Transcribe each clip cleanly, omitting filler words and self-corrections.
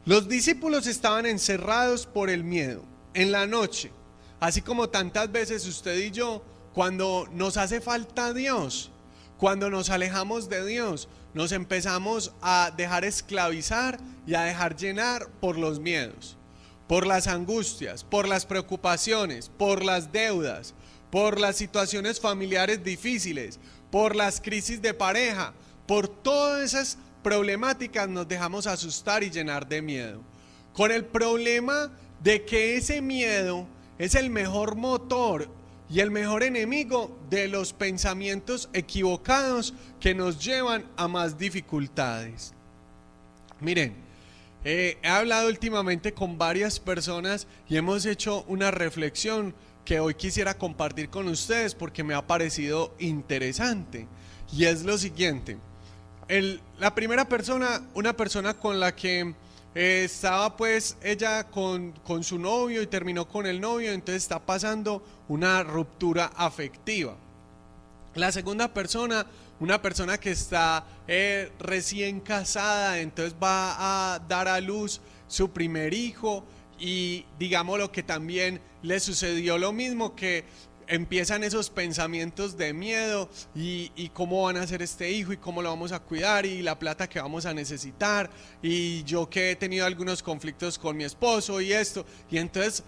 Los discípulos estaban encerrados por el miedo en la noche, así como tantas veces usted y yo, cuando nos hace falta Dios, cuando nos alejamos de Dios, nos empezamos a dejar esclavizar y a dejar llenar por los miedos, por las angustias, por las preocupaciones, por las deudas, por las situaciones familiares difíciles, por las crisis de pareja, por todas esas problemáticas nos dejamos asustar y llenar de miedo, con el problema de que ese miedo es el mejor motor y el mejor enemigo de los pensamientos equivocados que nos llevan a más dificultades. Miren, he hablado últimamente con varias personas y hemos hecho una reflexión que hoy quisiera compartir con ustedes porque me ha parecido interesante, y es lo siguiente. La primera persona, una persona con la que estaba pues ella con su novio y terminó con el novio, entonces está pasando una ruptura afectiva. La segunda persona, una persona que está recién casada, entonces va a dar a luz su primer hijo y digamos lo que también le sucedió lo mismo, que empiezan esos pensamientos de miedo y cómo van a hacer este hijo y cómo lo vamos a cuidar y la plata que vamos a necesitar, y yo que he tenido algunos conflictos con mi esposo y esto, y entonces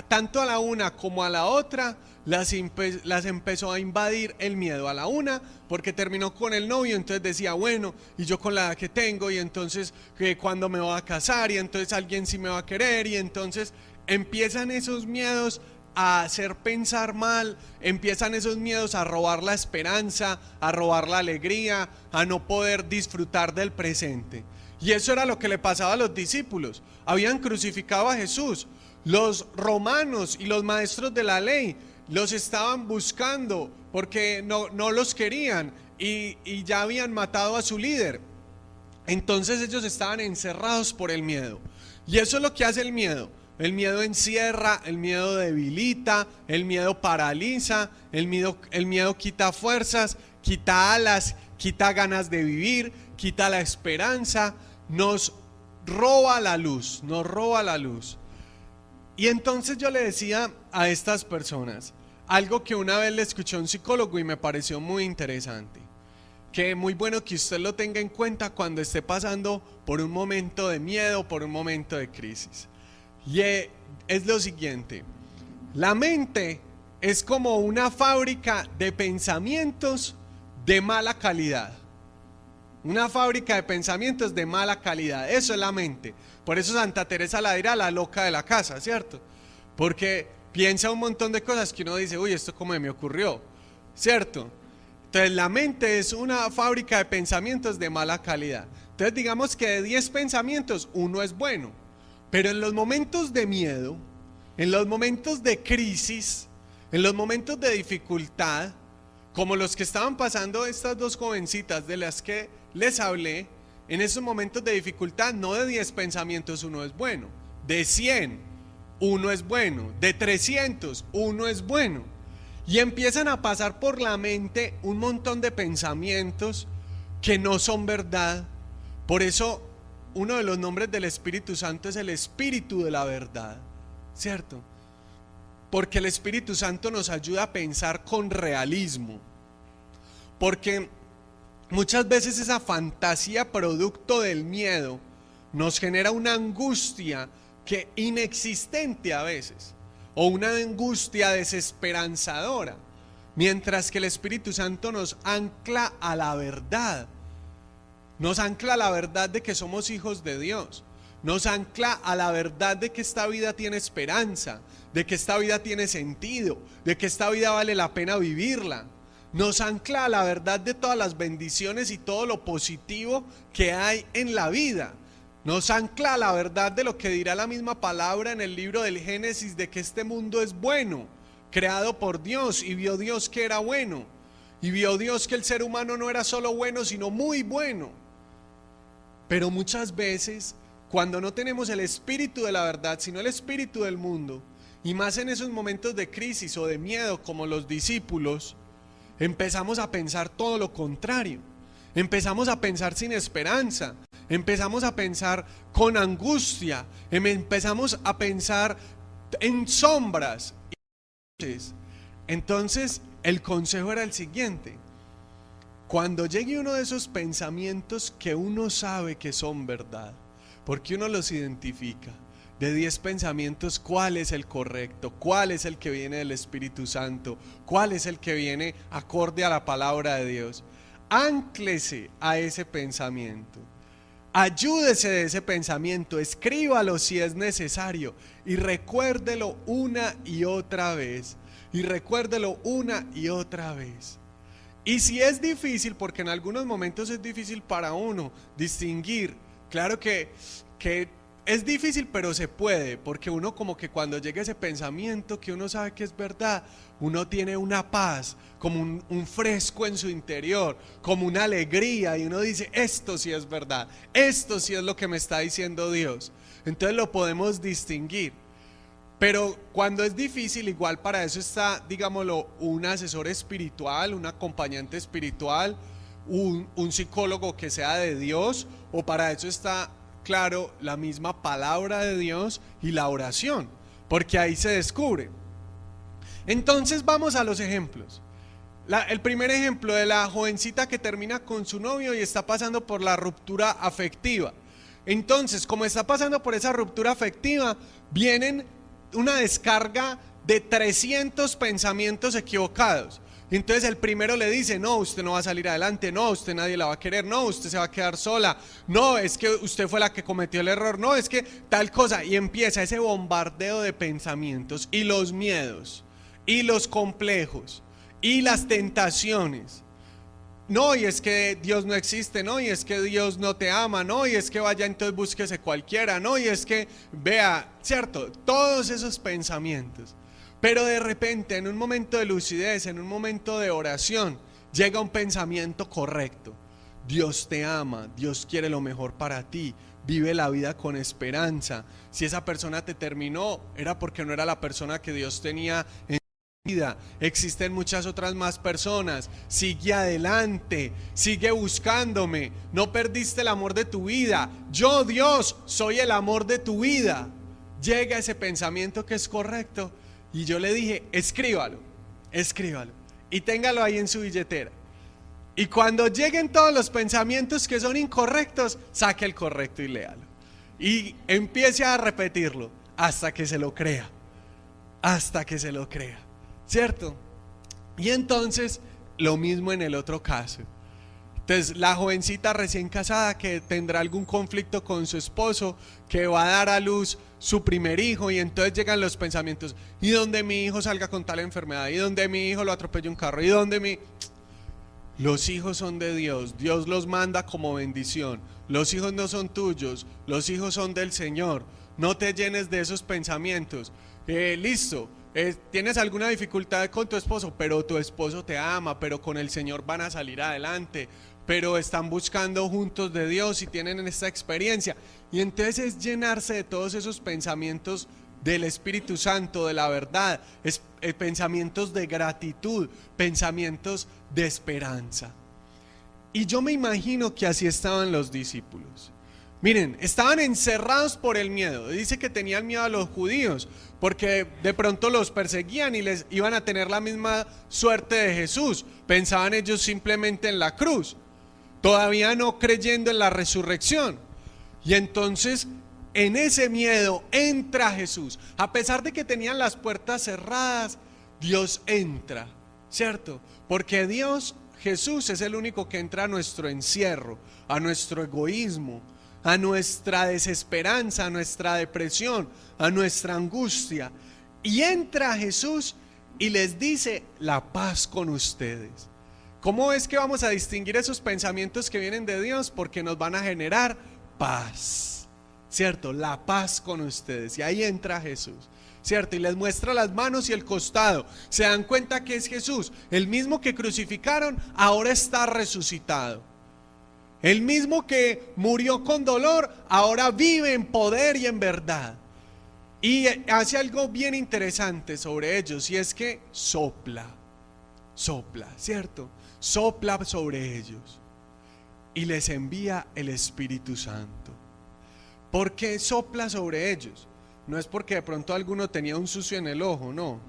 tanto a la una como a la otra las empezó a invadir el miedo. A la una porque terminó con el novio, entonces decía bueno, y yo con la edad que tengo, y entonces cuando me voy a casar, y entonces alguien sí me va a querer, y entonces empiezan esos miedos a hacer pensar mal, empiezan esos miedos a robar la esperanza, a robar la alegría, a no poder disfrutar del presente. Y eso era lo que le pasaba a los discípulos. Habían crucificado a Jesús. Los romanos y los maestros de la ley los estaban buscando porque no los querían y ya habían matado a su líder. Entonces ellos estaban encerrados por el miedo. Y eso es lo que hace el miedo. El miedo encierra, el miedo debilita, el miedo paraliza, el miedo quita fuerzas, quita alas, quita ganas de vivir, quita la esperanza, nos roba la luz, nos roba la luz. Y entonces yo le decía a estas personas algo que una vez le escuché a un psicólogo y me pareció muy interesante, que muy bueno que usted lo tenga en cuenta cuando esté pasando por un momento de miedo, por un momento de crisis. Y es lo siguiente: la mente es como una fábrica de pensamientos de mala calidad. Una fábrica de pensamientos de mala calidad, eso es la mente. Por eso Santa Teresa la dirá la loca de la casa, ¿cierto? Porque piensa un montón de cosas que uno dice, uy, esto cómo me ocurrió, ¿cierto? Entonces la mente es una fábrica de pensamientos de mala calidad. Entonces digamos que de 10 pensamientos, uno es bueno. Pero en los momentos de miedo, en los momentos de crisis, en los momentos de dificultad, como los que estaban pasando estas dos jovencitas de las que les hablé, en esos momentos de dificultad, no de 10 pensamientos uno es bueno, de 100 uno es bueno, de 300 uno es bueno. Y empiezan a pasar por la mente un montón de pensamientos que no son verdad. Por eso uno de los nombres del Espíritu Santo es el Espíritu de la verdad, ¿cierto? Porque el Espíritu Santo nos ayuda a pensar con realismo. Porque muchas veces esa fantasía producto del miedo nos genera una angustia que inexistente a veces, o una angustia desesperanzadora, mientras que el Espíritu Santo nos ancla a la verdad. Nos ancla a la verdad de que somos hijos de Dios. Nos ancla a la verdad de que esta vida tiene esperanza, de que esta vida tiene sentido, de que esta vida vale la pena vivirla. Nos ancla a la verdad de todas las bendiciones y todo lo positivo que hay en la vida. Nos ancla a la verdad de lo que dirá la misma palabra en el libro del Génesis, de que este mundo es bueno, creado por Dios, y vio Dios que era bueno. Y vio Dios que el ser humano no era solo bueno, sino muy bueno. Pero muchas veces, cuando no tenemos el espíritu de la verdad, sino el espíritu del mundo, y más en esos momentos de crisis o de miedo como los discípulos, empezamos a pensar todo lo contrario. Empezamos a pensar sin esperanza, empezamos a pensar con angustia, empezamos a pensar en sombras. Entonces el consejo era el siguiente: cuando llegue uno de esos pensamientos que uno sabe que son verdad, porque uno los identifica, de 10 pensamientos, ¿cuál es el correcto? ¿Cuál es el que viene del Espíritu Santo? ¿Cuál es el que viene acorde a la palabra de Dios? Ánclese a ese pensamiento, ayúdese de ese pensamiento, escríbalo si es necesario y recuérdelo una y otra vez, y recuérdelo una y otra vez. Y si es difícil, porque en algunos momentos es difícil para uno distinguir, claro que es difícil, pero se puede, porque uno como que cuando llega ese pensamiento que uno sabe que es verdad, uno tiene una paz, como un fresco en su interior, como una alegría, y uno dice, esto sí es verdad, esto sí es lo que me está diciendo Dios. Entonces lo podemos distinguir. Pero cuando es difícil, igual para eso está, digámoslo, un asesor espiritual, un acompañante espiritual, un psicólogo que sea de Dios, o para eso está, claro, la misma palabra de Dios y la oración, porque ahí se descubre. Entonces vamos a los ejemplos. El primer ejemplo de la jovencita que termina con su novio y está pasando por la ruptura afectiva. Entonces, como está pasando por esa ruptura afectiva, vienen una descarga de 300 pensamientos equivocados. Entonces el primero le dice, no, usted no va a salir adelante, no, usted nadie la va a querer, no, usted se va a quedar sola, no, es que usted fue la que cometió el error, no, es que tal cosa. Y empieza ese bombardeo de pensamientos, y los miedos, y los complejos, y las tentaciones. No, y es que Dios no existe, no, y es que Dios no te ama, no, y es que vaya, entonces búsquese cualquiera, no, y es que vea, cierto, todos esos pensamientos. Pero de repente, en un momento de lucidez, en un momento de oración, llega un pensamiento correcto. Dios te ama, Dios quiere lo mejor para ti, vive la vida con esperanza. Si esa persona te terminó, era porque no era la persona que Dios tenía en vida. Existen muchas otras más personas. Sigue adelante, sigue buscándome, no perdiste el amor de tu vida. Yo, Dios, soy el amor de tu vida. Llega ese pensamiento que es correcto, y yo le dije, escríbalo y téngalo ahí en su billetera. Y cuando lleguen todos los pensamientos que son incorrectos, saque el correcto y léalo, y empiece a repetirlo hasta que se lo crea, ¿cierto? Y entonces lo mismo en el otro caso. Entonces la jovencita recién casada que tendrá algún conflicto con su esposo, que va a dar a luz su primer hijo, y entonces llegan los pensamientos, y donde mi hijo salga con tal enfermedad, y donde mi hijo lo atropelle un carro, y donde los hijos son de Dios, Dios los manda como bendición, los hijos no son tuyos, los hijos son del Señor. No te llenes de esos pensamientos. Listo, tienes alguna dificultad con tu esposo, pero tu esposo te ama, pero con el Señor van a salir adelante, pero están buscando juntos de Dios y tienen esta experiencia. Y entonces es llenarse de todos esos pensamientos del Espíritu Santo, de la verdad, pensamientos de gratitud, pensamientos de esperanza. Y yo me imagino que así estaban los discípulos. Miren, estaban encerrados por el miedo. Dice que tenían miedo a los judíos, porque de pronto los perseguían y les iban a tener la misma suerte de Jesús. Pensaban ellos simplemente en la cruz, todavía no creyendo en la resurrección. Y entonces en ese miedo entra Jesús. A pesar de que tenían las puertas cerradas, Dios entra, ¿cierto? Porque Jesús es el único que entra a nuestro encierro, a nuestro egoísmo, a nuestra desesperanza, a nuestra depresión, a nuestra angustia. Y entra Jesús y les dice, la paz con ustedes. ¿Cómo es que vamos a distinguir esos pensamientos que vienen de Dios? Porque nos van a generar paz, ¿cierto? La paz con ustedes. Y ahí entra Jesús, ¿cierto? Y les muestra las manos y el costado. Se dan cuenta que es Jesús, el mismo que crucificaron, ahora está resucitado. El mismo que murió con dolor, ahora vive en poder y en verdad. Y hace algo bien interesante sobre ellos, y es que sopla, ¿cierto? Sopla sobre ellos. y les envía el Espíritu Santo. ¿Por qué sopla sobre ellos? No es porque de pronto alguno tenía un sucio en el ojo, no.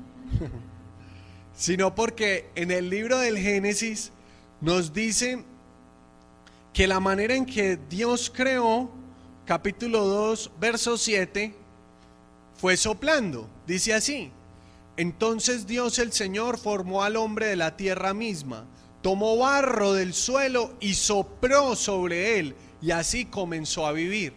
Sino porque en el libro del Génesis nos dice que la manera en que Dios creó, capítulo 2, verso 7, fue soplando. Dice así: entonces Dios el Señor formó al hombre de la tierra misma, tomó barro del suelo y sopló sobre él, y así comenzó a vivir.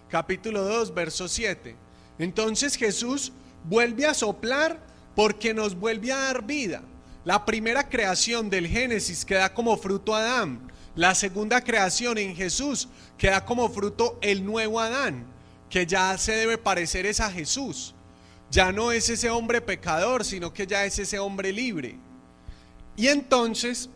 Capítulo 2, verso 7. Entonces Jesús vuelve a soplar porque nos vuelve a dar vida. La primera creación del Génesis que da como fruto Adán. La segunda creación en Jesús que da como fruto el nuevo Adán, que ya se debe parecer es a Jesús. Ya no es ese hombre pecador, sino que ya es ese hombre libre. Y entonces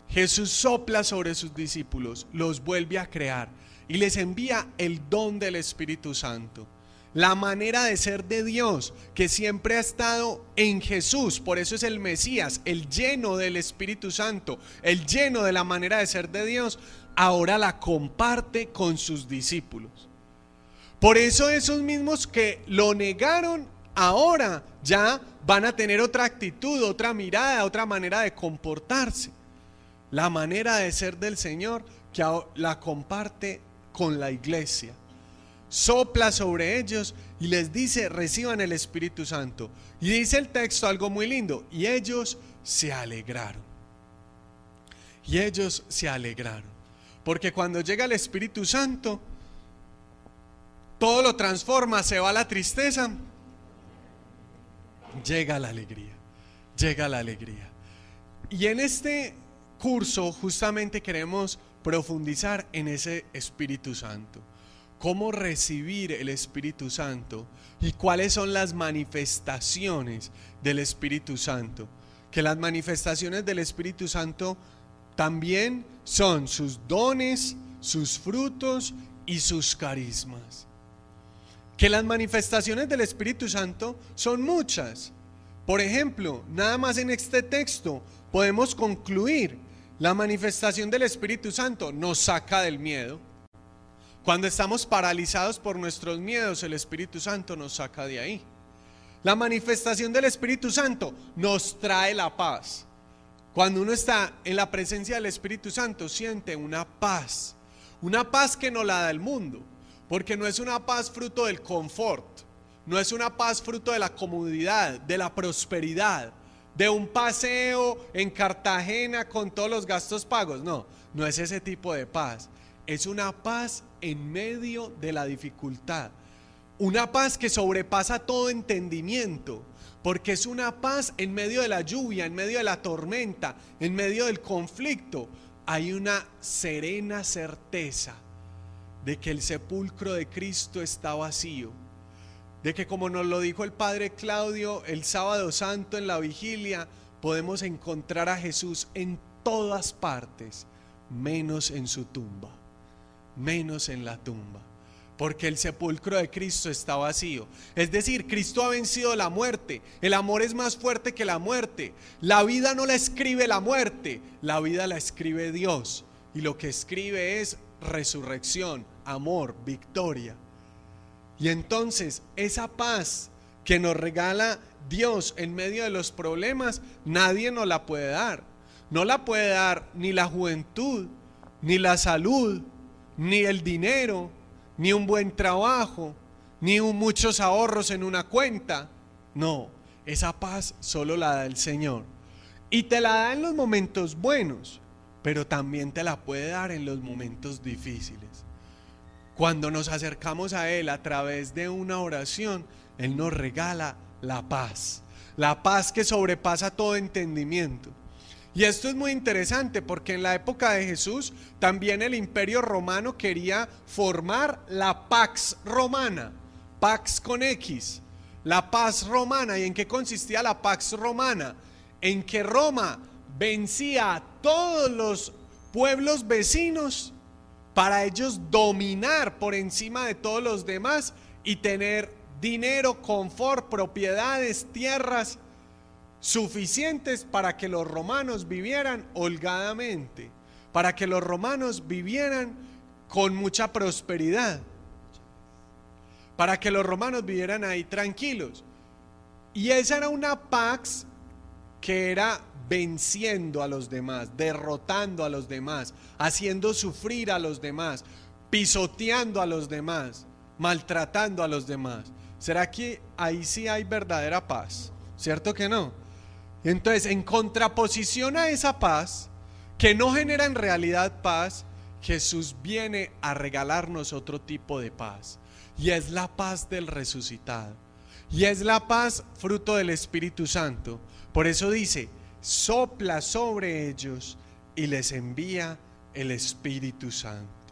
Jesús sopla sobre sus discípulos, los vuelve a crear y les envía el don del Espíritu Santo. La manera de ser de Dios que siempre ha estado en Jesús, por eso es el Mesías, el lleno del Espíritu Santo, el lleno de la manera de ser de Dios, ahora la comparte con sus discípulos. Por eso esos mismos que lo negaron, ahora ya van a tener otra actitud, otra mirada, otra manera de comportarse. La manera de ser del Señor que la comparte con la iglesia. Sopla sobre ellos y les dice: reciban el Espíritu Santo. Y dice el texto algo muy lindo: y ellos se alegraron. Y ellos se alegraron. Porque cuando llega el Espíritu Santo, todo lo transforma, se va la tristeza, llega la alegría, llega la alegría. Y en este curso justamente queremos profundizar en ese Espíritu Santo. Cómo recibir el Espíritu Santo y cuáles son las manifestaciones del Espíritu Santo. Que las manifestaciones del Espíritu Santo también son sus dones, sus frutos y sus carismas. Que las manifestaciones del Espíritu Santo son muchas. Por ejemplo, nada más en este texto podemos concluir: la manifestación del Espíritu Santo nos saca del miedo. Cuando estamos paralizados por nuestros miedos, el Espíritu Santo nos saca de ahí. La manifestación del Espíritu Santo nos trae la paz. Cuando uno está en la presencia del Espíritu Santo, siente una paz que no la da el mundo, porque no es una paz fruto del confort, no es una paz fruto de la comodidad, de la prosperidad, de un paseo en Cartagena con todos los gastos pagos. No es ese tipo de paz. Es una paz en medio de la dificultad, una paz que sobrepasa todo entendimiento, porque es una paz en medio de la lluvia, en medio de la tormenta, en medio del conflicto. Hay una serena certeza de que el sepulcro de Cristo está vacío, de que, como nos lo dijo el Padre Claudio el sábado santo en la vigilia, podemos encontrar a Jesús en todas partes, menos en su tumba, menos en la tumba, porque el sepulcro de Cristo está vacío. Es decir, Cristo ha vencido la muerte. El amor es más fuerte que la muerte. La vida no la escribe la muerte, la vida la escribe Dios, y lo que escribe es resurrección, amor, victoria. Y entonces esa paz que nos regala Dios en medio de los problemas, nadie nos la puede dar. No la puede dar ni la juventud, ni la salud, ni el dinero, ni un buen trabajo, ni muchos ahorros en una cuenta. No, esa paz solo la da el Señor. Y te la da en los momentos buenos, pero también te la puede dar en los momentos difíciles. Cuando nos acercamos a Él a través de una oración, Él nos regala la paz que sobrepasa todo entendimiento. Y esto es muy interesante porque en la época de Jesús también el Imperio Romano quería formar la Pax Romana, Pax con X, la paz romana. ¿Y en qué consistía la Pax Romana? En que Roma vencía a todos los pueblos vecinos para ellos dominar por encima de todos los demás y tener dinero, confort, propiedades, tierras suficientes para que los romanos vivieran holgadamente. para que los romanos vivieran con mucha prosperidad, para que los romanos vivieran ahí tranquilos. Y esa era una pax que era venciendo a los demás, derrotando a los demás, haciendo sufrir a los demás, pisoteando a los demás, maltratando a los demás. ¿Será que ahí sí hay verdadera paz? ¿Cierto que no? Entonces, en contraposición a esa paz, que no genera en realidad paz, Jesús viene a regalarnos otro tipo de paz. Y es la paz del resucitado. Y es la paz fruto del Espíritu Santo. Por eso dice, sopla sobre ellos y les envía el Espíritu Santo.